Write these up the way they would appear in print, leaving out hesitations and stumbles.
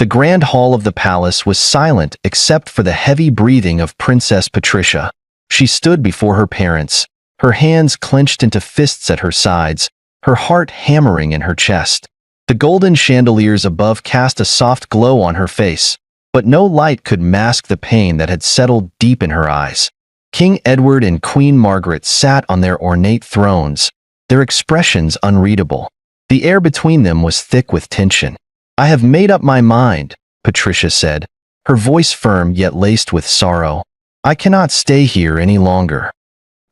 The grand hall of the palace was silent except for the heavy breathing of Princess Patricia. She stood before her parents, her hands clenched into fists at her sides, her heart hammering in her chest. The golden chandeliers above cast a soft glow on her face, but no light could mask the pain that had settled deep in her eyes. King Edward and Queen Margaret sat on their ornate thrones, their expressions unreadable. The air between them was thick with tension. "I have made up my mind," Patricia said, her voice firm yet laced with sorrow. "I cannot stay here any longer."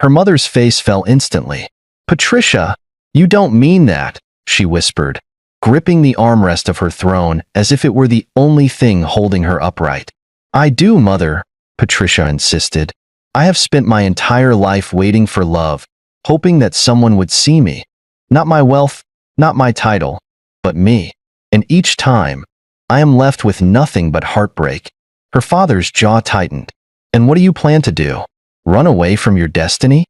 Her mother's face fell instantly. "Patricia, you don't mean that," she whispered, gripping the armrest of her throne as if it were the only thing holding her upright. "I do, mother," Patricia insisted. "I have spent my entire life waiting for love, hoping that someone would see me. Not my wealth, not my title, but me. And each time, I am left with nothing but heartbreak." Her father's jaw tightened. "And what do you plan to do? Run away from your destiny?"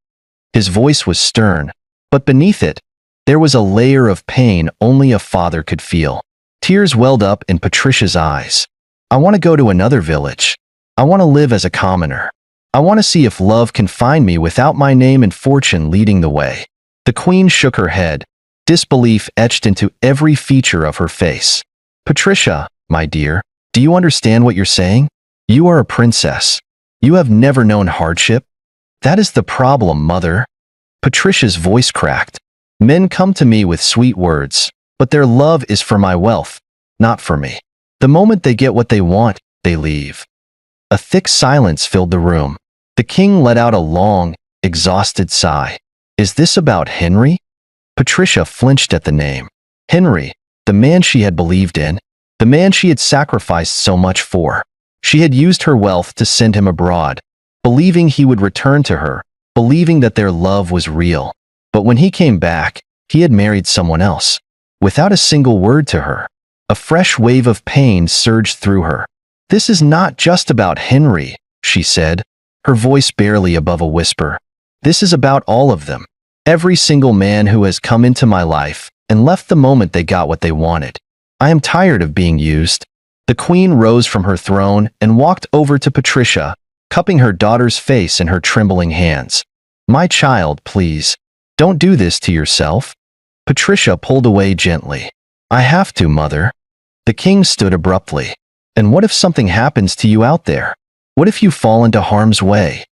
His voice was stern, but beneath it, there was a layer of pain only a father could feel. Tears welled up in Patricia's eyes. "I want to go to another village. I want to live as a commoner. I want to see if love can find me without my name and fortune leading the way." The queen shook her head, disbelief etched into every feature of her face. "Patricia, my dear, do you understand what you're saying? You are a princess. You have never known hardship. That is the problem, mother." Patricia's voice cracked. "Men come to me with sweet words, but their love is for my wealth, not for me. The moment they get what they want, they leave." A thick silence filled the room. The king let out a long, exhausted sigh. "Is this about Henry?" Patricia flinched at the name. Henry, the man she had believed in, the man she had sacrificed so much for. She had used her wealth to send him abroad, believing he would return to her, believing that their love was real. But when he came back, he had married someone else, without a single word to her. A fresh wave of pain surged through her. "This is not just about Henry," she said, her voice barely above a whisper. "This is about all of them. Every single man who has come into my life and left the moment they got what they wanted. I am tired of being used." The queen rose from her throne and walked over to Patricia, cupping her daughter's face in her trembling hands. "My child, please, don't do this to yourself." Patricia pulled away gently. "I have to, mother." The king stood abruptly. "And what if something happens to you out there? What if you fall into harm's way?"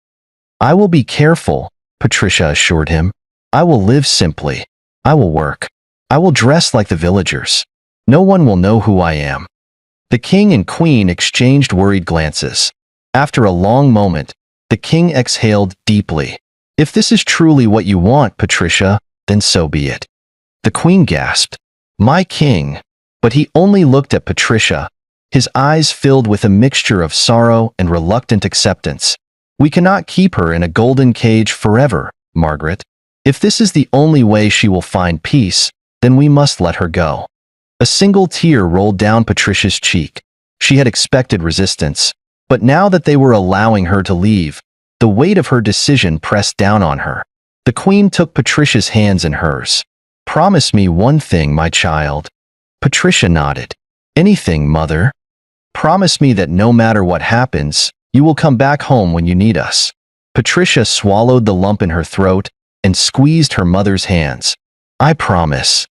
"I will be careful," Patricia assured him. "I will live simply. I will work. I will dress like the villagers. No one will know who I am." The king and queen exchanged worried glances. After a long moment, the king exhaled deeply. "If this is truly what you want, Patricia, then so be it." The queen gasped, "My king," but he only looked at Patricia, his eyes filled with a mixture of sorrow and reluctant acceptance. "We cannot keep her in a golden cage forever, Margaret. If this is the only way she will find peace, then we must let her go." A single tear rolled down Patricia's cheek. She had expected resistance, but now that they were allowing her to leave, the weight of her decision pressed down on her. The queen took Patricia's hands in hers. "Promise me one thing, my child." Patricia nodded. "Anything, mother. Promise me that no matter what happens, you will come back home when you need us." Patricia swallowed the lump in her throat and squeezed her mother's hands. "I promise."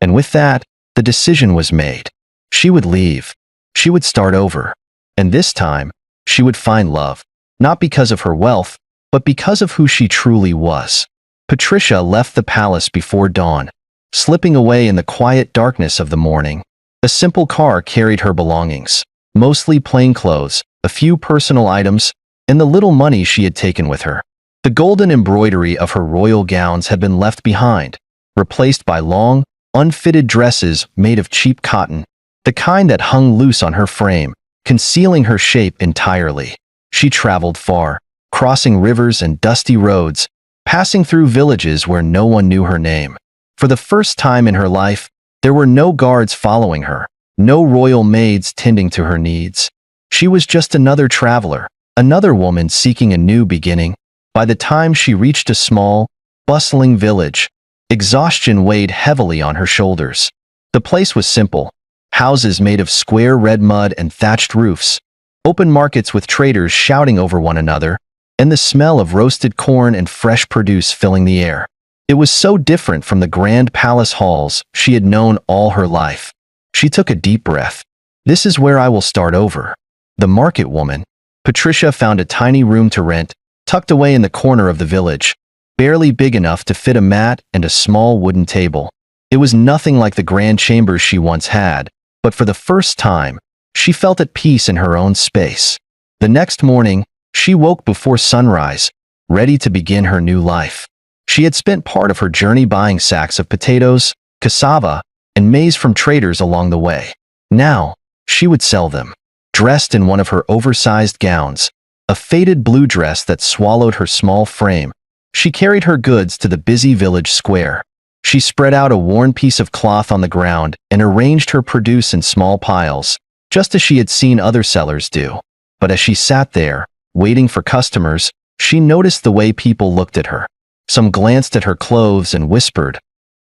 And with that, the decision was made. She would leave. She would start over. And this time, she would find love, not because of her wealth, but because of who she truly was. Patricia left the palace before dawn, slipping away in the quiet darkness of the morning. A simple car carried her belongings, mostly plain clothes, a few personal items, and the little money she had taken with her. The golden embroidery of her royal gowns had been left behind, replaced by long, unfitted dresses made of cheap cotton, the kind that hung loose on her frame, concealing her shape entirely. She traveled far, crossing rivers and dusty roads, passing through villages where no one knew her name. For the first time in her life, there were no guards following her, no royal maids tending to her needs. She was just another traveler, another woman seeking a new beginning. By the time she reached a small, bustling village, exhaustion weighed heavily on her shoulders. The place was simple. houses made of square red mud and thatched roofs, open markets with traders shouting over one another, and the smell of roasted corn and fresh produce filling the air. It was so different from the grand palace halls she had known all her life. She took a deep breath. This is where I will start over. The market woman. Patricia found a tiny room to rent, tucked away in the corner of the village, barely big enough to fit a mat and a small wooden table. It was nothing like the grand chambers she once had, but for the first time, she felt at peace in her own space. The next morning, she woke before sunrise, ready to begin her new life. She had spent part of her journey buying sacks of potatoes, cassava, and maize from traders along the way. Now, she would sell them. Dressed in one of her oversized gowns, a faded blue dress that swallowed her small frame, she carried her goods to the busy village square. She spread out a worn piece of cloth on the ground and arranged her produce in small piles, just as she had seen other sellers do. But as she sat there, waiting for customers, she noticed the way people looked at her. Some glanced at her clothes and whispered.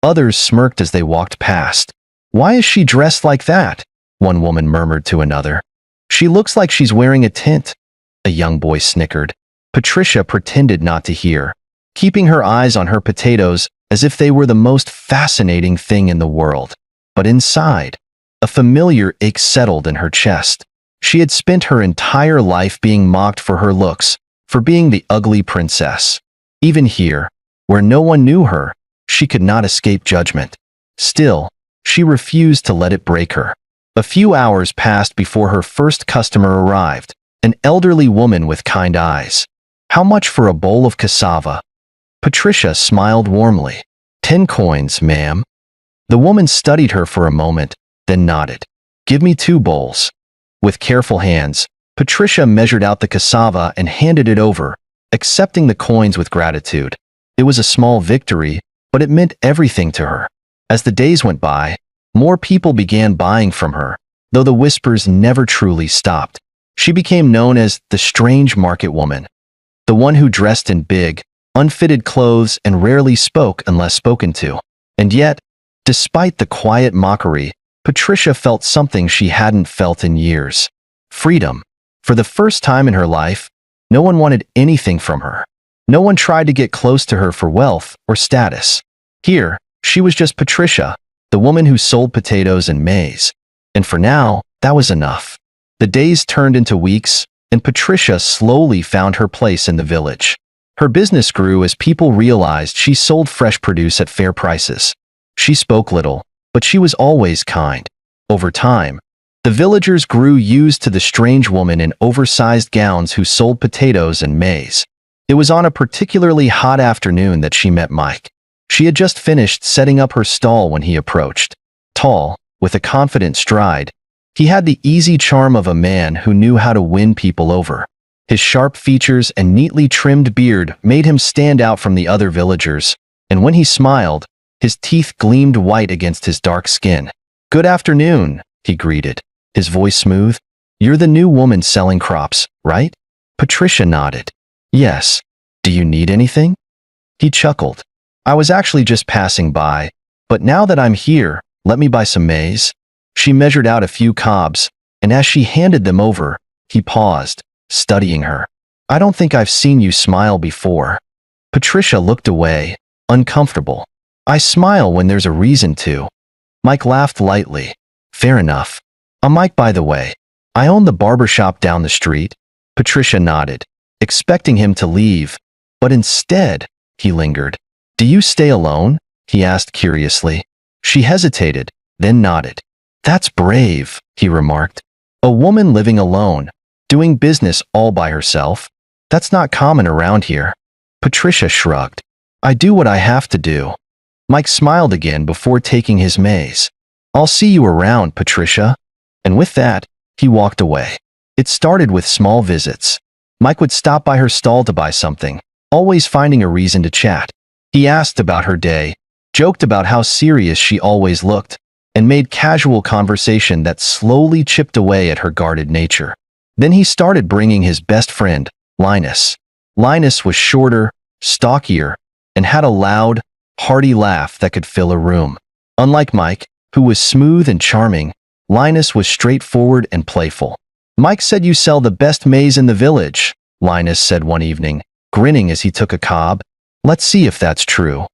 Others smirked as they walked past. "Why is she dressed like that?" one woman murmured to another. "She looks like she's wearing a tint," a young boy snickered. Patricia pretended not to hear, keeping her eyes on her potatoes as if they were the most fascinating thing in the world. But inside, a familiar ache settled in her chest. She had spent her entire life being mocked for her looks, for being the ugly princess. Even here, where no one knew her, she could not escape judgment. Still, she refused to let it break her. A few hours passed before her first customer arrived, an elderly woman with kind eyes. "How much for a bowl of cassava?" Patricia smiled warmly. 10 coins, ma'am." The woman studied her for a moment, then nodded. "Give me 2 bowls." With careful hands, Patricia measured out the cassava and handed it over, accepting the coins with gratitude. It was a small victory, but it meant everything to her. As the days went by, more people began buying from her, though the whispers never truly stopped. She became known as the strange market woman, the one who dressed in big, unfitted clothes and rarely spoke unless spoken to. And yet, despite the quiet mockery, Patricia felt something she hadn't felt in years. Freedom. For the first time in her life, no one wanted anything from her. No one tried to get close to her for wealth or status. Here, she was just Patricia, the woman who sold potatoes and maize. And for now, that was enough. The days turned into weeks, and Patricia slowly found her place in the village. Her business grew as people realized she sold fresh produce at fair prices. She spoke little, but she was always kind. Over time, the villagers grew used to the strange woman in oversized gowns who sold potatoes and maize. It was on a particularly hot afternoon that she met Mike. She had just finished setting up her stall when he approached. Tall, with a confident stride, he had the easy charm of a man who knew how to win people over. His sharp features and neatly trimmed beard made him stand out from the other villagers, and when he smiled, his teeth gleamed white against his dark skin. "Good afternoon," he greeted, his voice smooth. "You're the new woman selling crops, right?" Patricia nodded. "Yes. Do you need anything?" He chuckled. "I was actually just passing by, but now that I'm here, let me buy some maize." She measured out a few cobs, and as she handed them over, he paused, studying her. "I don't think I've seen you smile before." Patricia looked away, uncomfortable. "I smile when there's a reason to." Mike laughed lightly. "Fair enough. I'm Mike, by the way. I own the barber shop down the street." Patricia nodded, expecting him to leave, but instead, he lingered. "Do you stay alone?" he asked curiously. She hesitated, then nodded. "That's brave," he remarked. "A woman living alone, doing business all by herself? That's not common around here." Patricia shrugged. "I do what I have to do." Mike smiled again before taking his maize. "I'll see you around, Patricia." And with that, he walked away. It started with small visits. Mike would stop by her stall to buy something, always finding a reason to chat. He asked about her day, joked about how serious she always looked, and made casual conversation that slowly chipped away at her guarded nature. Then he started bringing his best friend, Linus. Linus was shorter, stockier, and had a loud, hearty laugh that could fill a room. Unlike Mike, who was smooth and charming, Linus was straightforward and playful. "Mike said you sell the best maize in the village," Linus said one evening, grinning as he took a cob. "Let's see if that's true."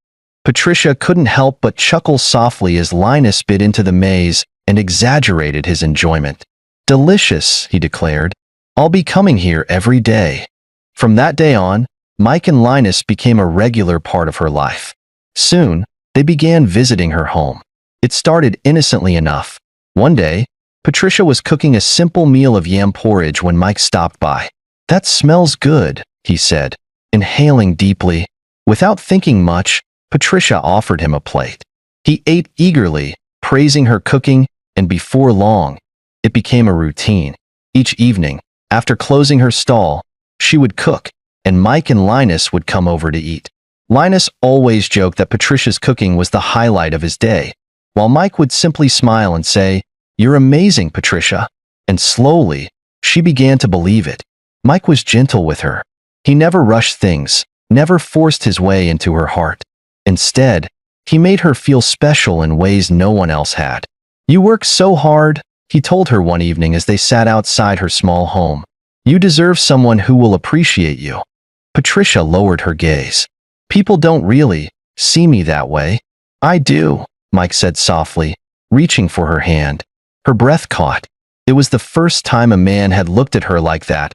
Patricia couldn't help but chuckle softly as Linus bit into the maize and exaggerated his enjoyment. "Delicious," he declared. "I'll be coming here every day." From that day on, Mike and Linus became a regular part of her life. Soon, they began visiting her home. It started innocently enough. One day, Patricia was cooking a simple meal of yam porridge when Mike stopped by. "That smells good," he said, inhaling deeply. Without thinking much, Patricia offered him a plate. He ate eagerly, praising her cooking, and before long, it became a routine. Each evening, after closing her stall, she would cook, and Mike and Linus would come over to eat. Linus always joked that Patricia's cooking was the highlight of his day, while Mike would simply smile and say, "You're amazing, Patricia." And slowly, she began to believe it. Mike was gentle with her. He never rushed things, never forced his way into her heart. Instead, he made her feel special in ways no one else had. "You work so hard," he told her one evening as they sat outside her small home. "You deserve someone who will appreciate you." Patricia lowered her gaze. "People don't really see me that way." "I do," Mike said softly, reaching for her hand. Her breath caught. It was the first time a man had looked at her like that.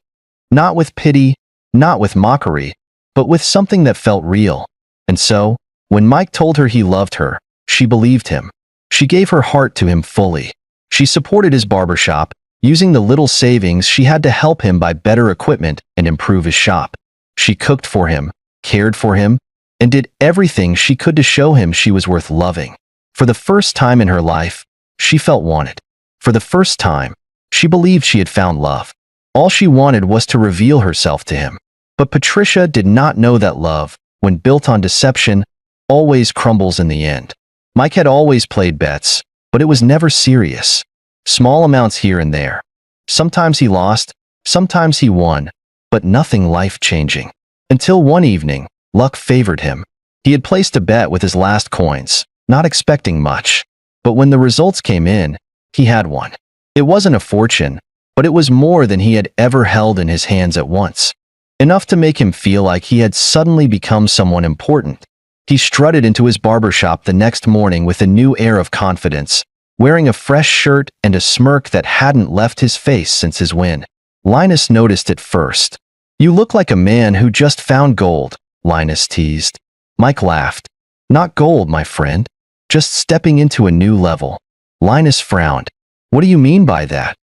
Not with pity, not with mockery, but with something that felt real. And so, when Mike told her he loved her, she believed him. She gave her heart to him fully. She supported his barbershop, using the little savings she had to help him buy better equipment and improve his shop. She cooked for him, cared for him, and did everything she could to show him she was worth loving. For the first time in her life, she felt wanted. For the first time, she believed she had found love. All she wanted was to reveal herself to him. But Patricia did not know that love, when built on deception, always crumbles in the end. Mike had always played bets, but it was never serious. Small amounts here and there. Sometimes he lost, sometimes he won, but nothing life-changing. Until one evening, luck favored him. He had placed a bet with his last coins, not expecting much. But when the results came in, he had won. It wasn't a fortune, but it was more than he had ever held in his hands at once. Enough to make him feel like he had suddenly become someone important. He strutted into his barbershop the next morning with a new air of confidence, wearing a fresh shirt and a smirk that hadn't left his face since his win. Linus noticed it first. "You look like a man who just found gold," Linus teased. Mike laughed. "Not gold, my friend. Just stepping into a new level." Linus frowned. "What do you mean by that?"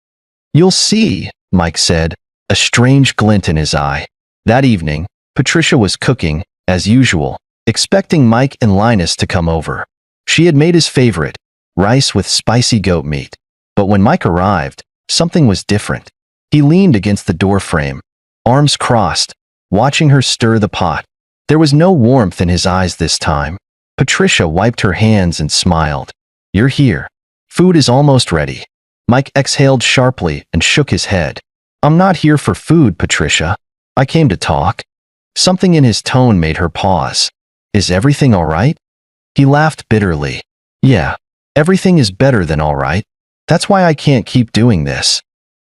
"You'll see," Mike said, a strange glint in his eye. That evening, Patricia was cooking, as usual, expecting Mike and Linus to come over. She had made his favorite, rice with spicy goat meat. But when Mike arrived, something was different. He leaned against the doorframe, arms crossed, watching her stir the pot. There was no warmth in his eyes this time. Patricia wiped her hands and smiled. "You're here. Food is almost ready." Mike exhaled sharply and shook his head. "I'm not here for food, Patricia. I came to talk." Something in his tone made her pause. "Is everything all right?" He laughed bitterly. "Yeah, everything is better than all right. That's why I can't keep doing this."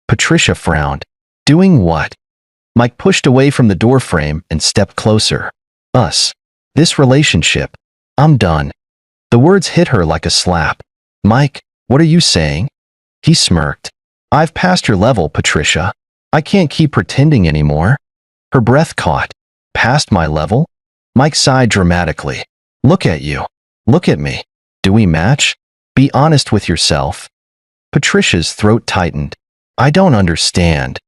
Patricia frowned. "Doing what?" Mike pushed away from the doorframe and stepped closer. "Us. This relationship. I'm done." The words hit her like a slap. "Mike, what are you saying?" He smirked. "I've passed your level, Patricia. I can't keep pretending anymore." Her breath caught. "Past my level?" Mike sighed dramatically. "Look at you. Look at me. Do we match? Be honest with yourself." Patricia's throat tightened. "I don't understand."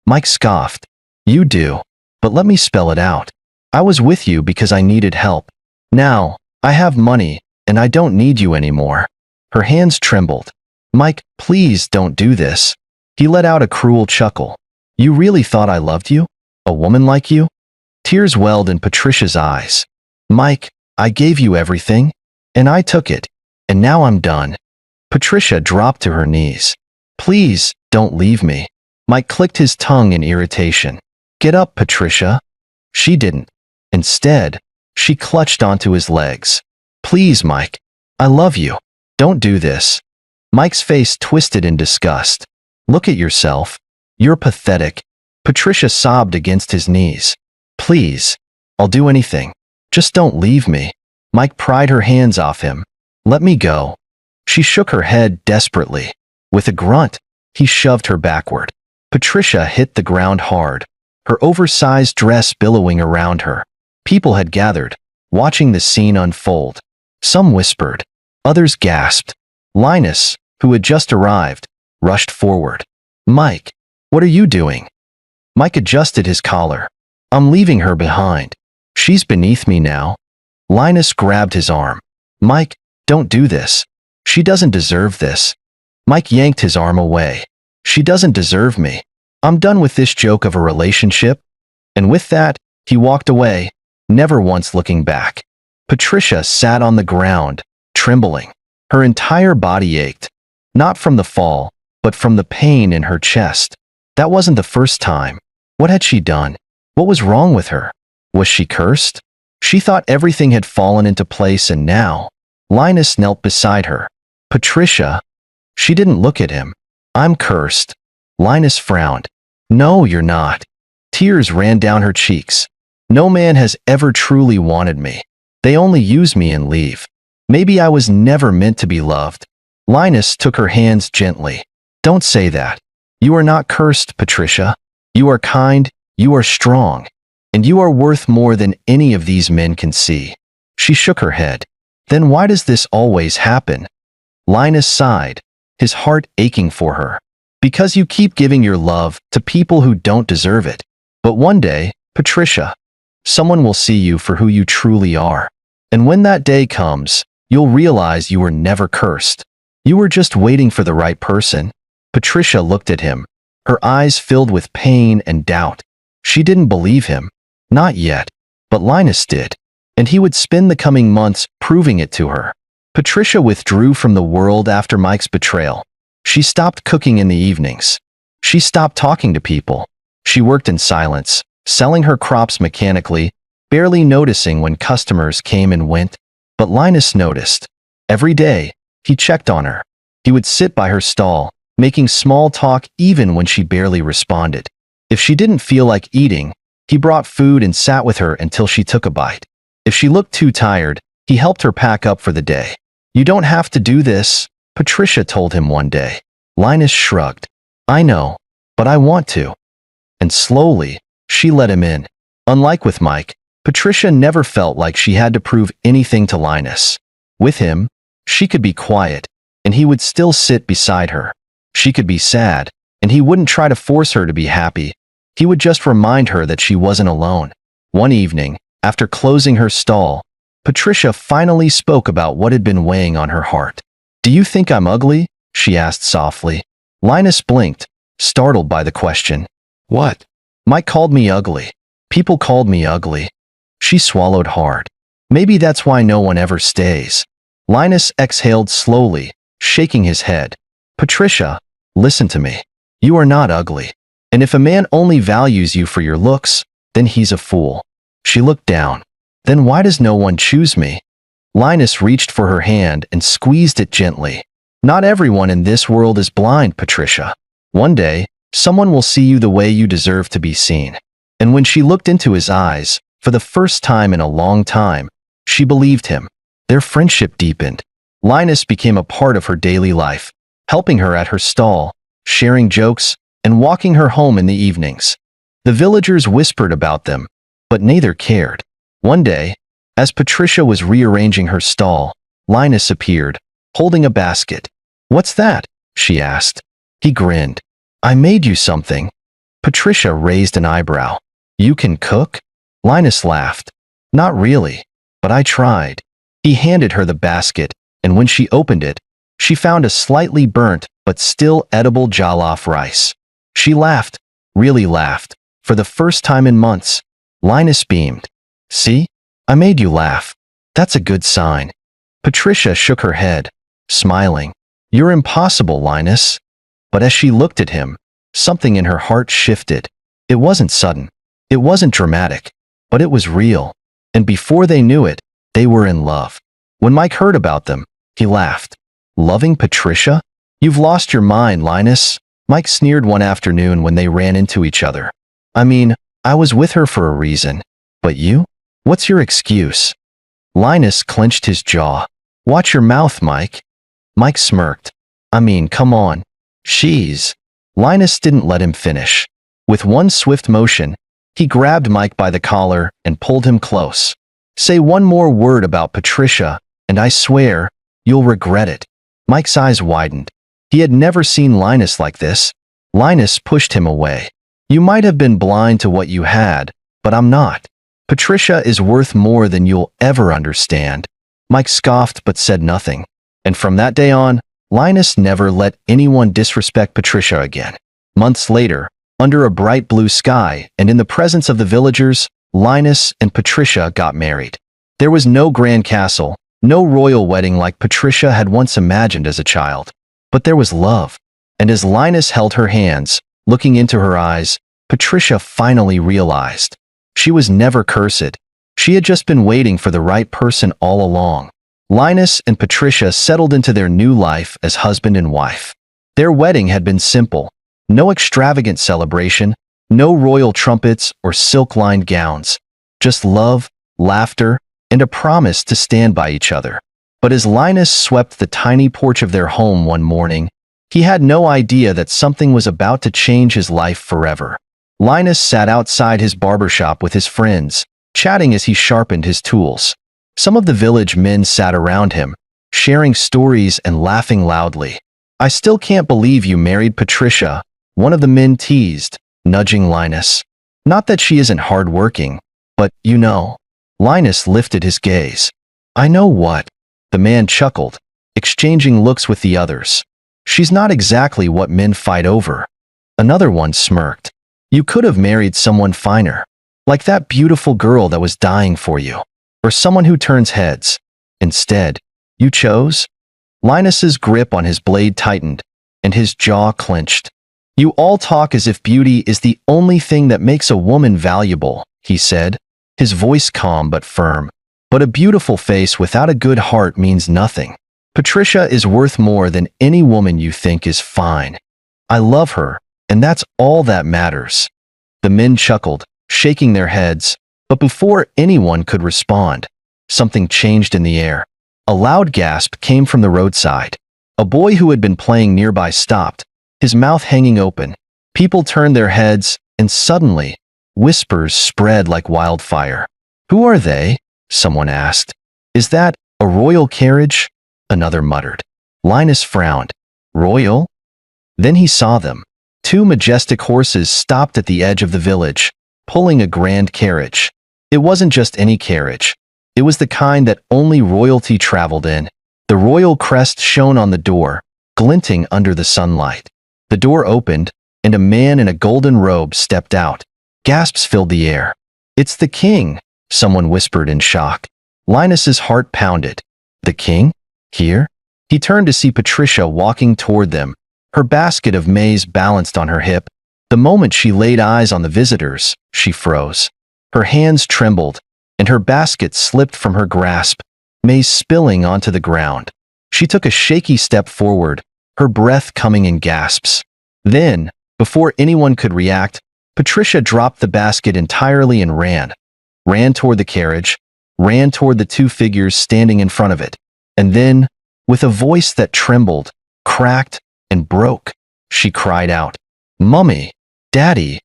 Mike scoffed. "You do. But let me spell it out. I was with you because I needed help. Now, I have money, and I don't need you anymore." Her hands trembled. "Mike, please don't do this." He let out a cruel chuckle. "You really thought I loved you? A woman like you?" Tears welled in Patricia's eyes. "Mike, I gave you everything, and I took it, and now I'm done." Patricia dropped to her knees. "Please, don't leave me." Mike clicked his tongue in irritation. "Get up, Patricia." She didn't. Instead, she clutched onto his legs. "Please, Mike. I love you. Don't do this." Mike's face twisted in disgust. Look at yourself. You're pathetic. Patricia sobbed against his knees. Please. I'll do anything. Just don't leave me. Mike pried her hands off him. Let me go. She shook her head desperately. With a grunt, he shoved her backward. Patricia hit the ground hard, her oversized dress billowing around her. People had gathered, watching the scene unfold. Some whispered. Others gasped. Linus, who had just arrived, rushed forward. Mike, what are you doing? Mike adjusted his collar. I'm leaving her behind. She's beneath me now. Linus grabbed his arm. Mike, don't do this. She doesn't deserve this. Mike yanked his arm away. She doesn't deserve me. I'm done with this joke of a relationship. And with that, he walked away, never once looking back. Patricia sat on the ground, trembling. Her entire body ached, not from the fall, but from the pain in her chest. That wasn't the first time. What had she done? What was wrong with her? Was she cursed? She thought everything had fallen into place, and now Linus knelt beside her. Patricia. She didn't look at him. I'm cursed. Linus frowned. No, you're not. Tears ran down her cheeks. No man has ever truly wanted me. They only use me and leave. Maybe I was never meant to be loved. Linus took her hands gently. Don't say that. You are not cursed, Patricia. You are kind, you are strong, and you are worth more than any of these men can see. She shook her head. Then why does this always happen? Linus sighed, his heart aching for her. Because you keep giving your love to people who don't deserve it. But one day, Patricia, someone will see you for who you truly are. And when that day comes, you'll realize you were never cursed. You were just waiting for the right person. Patricia looked at him, her eyes filled with pain and doubt. She didn't believe him. Not yet. But Linus did. And he would spend the coming months proving it to her. Patricia withdrew from the world after Mike's betrayal. She stopped cooking in the evenings. She stopped talking to people. She worked in silence, selling her crops mechanically, barely noticing when customers came and went. But Linus noticed. Every day, he checked on her. He would sit by her stall, making small talk even when she barely responded. If she didn't feel like eating, he brought food and sat with her until she took a bite. If she looked too tired, he helped her pack up for the day. You don't have to do this, Patricia told him one day. Linus shrugged. I know, but I want to. And slowly, she let him in. Unlike with Mike, Patricia never felt like she had to prove anything to Linus. With him, she could be quiet, and he would still sit beside her. She could be sad, and he wouldn't try to force her to be happy. He would just remind her that she wasn't alone. One evening, after closing her stall, Patricia finally spoke about what had been weighing on her heart. Do you think I'm ugly? She asked softly. Linus blinked, startled by the question. What? Mike called me ugly. People called me ugly. She swallowed hard. Maybe that's why no one ever stays. Linus exhaled slowly, shaking his head. Patricia, listen to me. You are not ugly. And if a man only values you for your looks, then he's a fool. She looked down. Then why does no one choose me? Linus reached for her hand and squeezed it gently. Not everyone in this world is blind, Patricia. One day, someone will see you the way you deserve to be seen. And when she looked into his eyes, for the first time in a long time, she believed him. Their friendship deepened. Linus became a part of her daily life, helping her at her stall, sharing jokes, and walking her home in the evenings. The villagers whispered about them, but neither cared. One day, as Patricia was rearranging her stall, Linus appeared, holding a basket. What's that? She asked. He grinned. I made you something. Patricia raised an eyebrow. You can cook? Linus laughed. Not really, but I tried. He handed her the basket, and when she opened it, she found a slightly burnt but still edible jollof rice. She laughed, really laughed, for the first time in months. Linus beamed. See? I made you laugh. That's a good sign. Patricia shook her head, smiling. You're impossible, Linus. But as she looked at him, something in her heart shifted. It wasn't sudden. It wasn't dramatic. But it was real. And before they knew it, they were in love. When Mike heard about them, he laughed. Loving Patricia? You've lost your mind, Linus, Mike sneered one afternoon when they ran into each other. I mean, I was with her for a reason. But you? What's your excuse? Linus clenched his jaw. Watch your mouth, Mike. Mike smirked. I mean, come on. She's... Linus didn't let him finish. With one swift motion, he grabbed Mike by the collar and pulled him close. Say one more word about Patricia, and I swear, you'll regret it. Mike's eyes widened. He had never seen Linus like this. Linus pushed him away. You might have been blind to what you had, but I'm not. Patricia is worth more than you'll ever understand. Mike scoffed but said nothing. And from that day on, Linus never let anyone disrespect Patricia again. Months later, under a bright blue sky and in the presence of the villagers, Linus and Patricia got married. There was no grand castle, no royal wedding like Patricia had once imagined as a child. But there was love. And as Linus held her hands, looking into her eyes, Patricia finally realized. She was never cursed. She had just been waiting for the right person all along. Linus and Patricia settled into their new life as husband and wife. Their wedding had been simple. No extravagant celebration, no royal trumpets or silk-lined gowns. Just love, laughter, and a promise to stand by each other. But as Linus swept the tiny porch of their home one morning, he had no idea that something was about to change his life forever. Linus sat outside his barbershop with his friends, chatting as he sharpened his tools. Some of the village men sat around him, sharing stories and laughing loudly. I still can't believe you married Patricia, one of the men teased, nudging Linus. Not that she isn't hardworking, but, you know. Linus lifted his gaze. I know what? The man chuckled, exchanging looks with the others. She's not exactly what men fight over. Another one smirked. You could have married someone finer, like that beautiful girl that was dying for you, or someone who turns heads. Instead, you chose? Linus's grip on his blade tightened, and his jaw clenched. You all talk as if beauty is the only thing that makes a woman valuable, he said, his voice calm but firm. But a beautiful face without a good heart means nothing. Patricia is worth more than any woman you think is fine. I love her, and that's all that matters. The men chuckled, shaking their heads, but before anyone could respond, something changed in the air. A loud gasp came from the roadside. A boy who had been playing nearby stopped, his mouth hanging open. People turned their heads, and suddenly, whispers spread like wildfire. Who are they? Someone asked. Is that a royal carriage? Another muttered. Linus frowned. Royal? Then he saw them. Two majestic horses stopped at the edge of the village, pulling a grand carriage. It wasn't just any carriage. It was the kind that only royalty traveled in. The royal crest shone on the door, glinting under the sunlight. The door opened, and a man in a golden robe stepped out. Gasps filled the air. It's the king, someone whispered in shock. Linus's heart pounded. The king? Here? He turned to see Patricia walking toward them, her basket of maize balanced on her hip. The moment she laid eyes on the visitors, she froze. Her hands trembled, and her basket slipped from her grasp, maize spilling onto the ground. She took a shaky step forward, her breath coming in gasps. Then, before anyone could react, Patricia dropped the basket entirely and ran. Ran toward the carriage, ran toward the two figures standing in front of it. And then, with a voice that trembled, cracked, and broke, she cried out, Mummy! Daddy!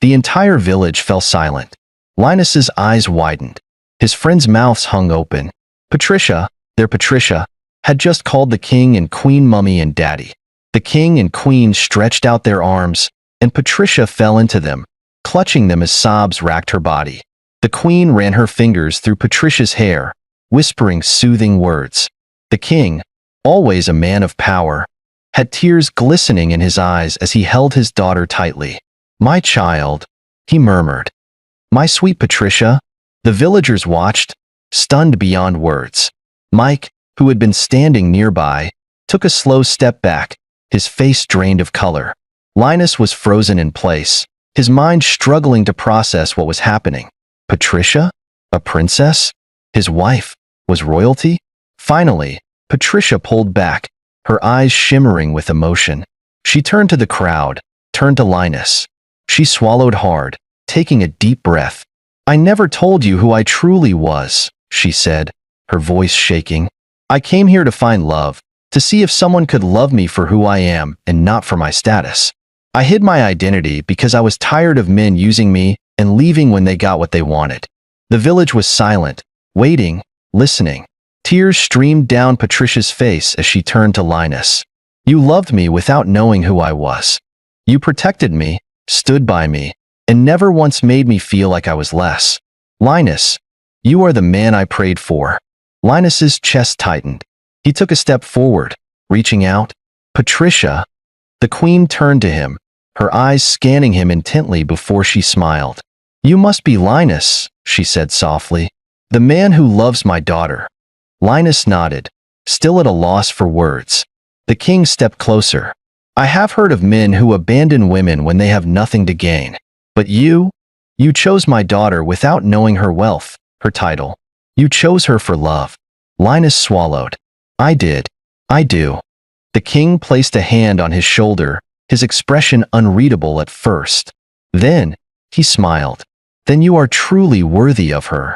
The entire village fell silent. Linus's eyes widened. His friends' mouths hung open. Patricia, their Patricia, had just called the king and queen Mummy and Daddy. The king and queen stretched out their arms, and Patricia fell into them, clutching them as sobs racked her body. The queen ran her fingers through Patricia's hair, whispering soothing words. The king, always a man of power, had tears glistening in his eyes as he held his daughter tightly. My child, he murmured. My sweet Patricia. The villagers watched, stunned beyond words. Mike, who had been standing nearby, took a slow step back, his face drained of color. Linus was frozen in place, his mind struggling to process what was happening. Patricia? A princess? His wife? Was royalty? Finally, Patricia pulled back, her eyes shimmering with emotion. She turned to the crowd, turned to Linus. She swallowed hard, taking a deep breath. "I never told you who I truly was," she said, her voice shaking. "I came here to find love, to see if someone could love me for who I am and not for my status. I hid my identity because I was tired of men using me and leaving when they got what they wanted." The village was silent, waiting, listening. Tears streamed down Patricia's face as she turned to Linus. "You loved me without knowing who I was. You protected me, stood by me, and never once made me feel like I was less. Linus, you are the man I prayed for." Linus's chest tightened. He took a step forward, reaching out. "Patricia." The queen turned to him, her eyes scanning him intently before she smiled. "You must be Linus," she said softly. "The man who loves my daughter." Linus nodded, still at a loss for words. The king stepped closer. "I have heard of men who abandon women when they have nothing to gain. But you chose my daughter without knowing her wealth, her title. You chose her for love." Linus swallowed. "I did. I do." The king placed a hand on his shoulder, his expression unreadable at first. Then, he smiled. "Then you are truly worthy of her."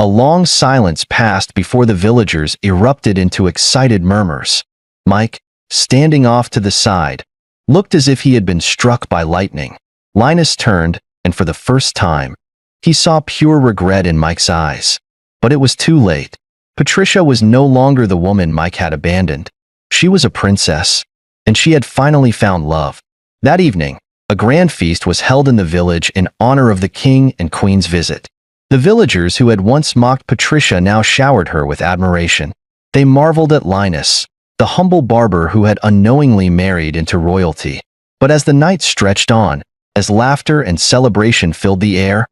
A long silence passed before the villagers erupted into excited murmurs. Mike, standing off to the side, looked as if he had been struck by lightning. Linus turned, and for the first time, he saw pure regret in Mike's eyes. But it was too late. Patricia was no longer the woman Mike had abandoned. She was a princess, and she had finally found love. That evening, a grand feast was held in the village in honor of the king and queen's visit. The villagers who had once mocked Patricia now showered her with admiration. They marveled at Linus, the humble barber who had unknowingly married into royalty. But as the night stretched on, as laughter and celebration filled the air,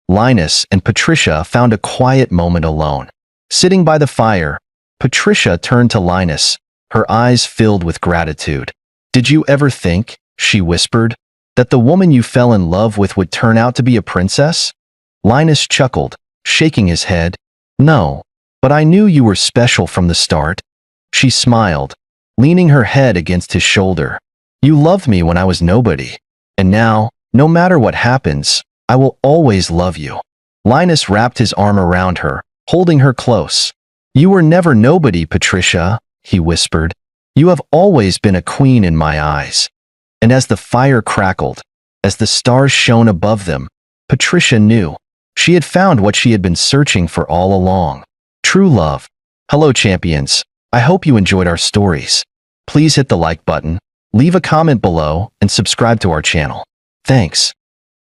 Linus and Patricia found a quiet moment alone. Sitting by the fire, Patricia turned to Linus, her eyes filled with gratitude. "Did you ever think," she whispered, "that the woman you fell in love with would turn out to be a princess?" Linus chuckled, shaking his head. "No, but I knew you were special from the start." She smiled, leaning her head against his shoulder. "You loved me when I was nobody. And now, no matter what happens, I will always love you." Linus wrapped his arm around her, holding her close. "You were never nobody, Patricia," he whispered. "You have always been a queen in my eyes." And as the fire crackled, as the stars shone above them, Patricia knew. She had found what she had been searching for all along. True love. Hello, champions. I hope you enjoyed our stories. Please hit the like button, leave a comment below, and subscribe to our channel. Thanks.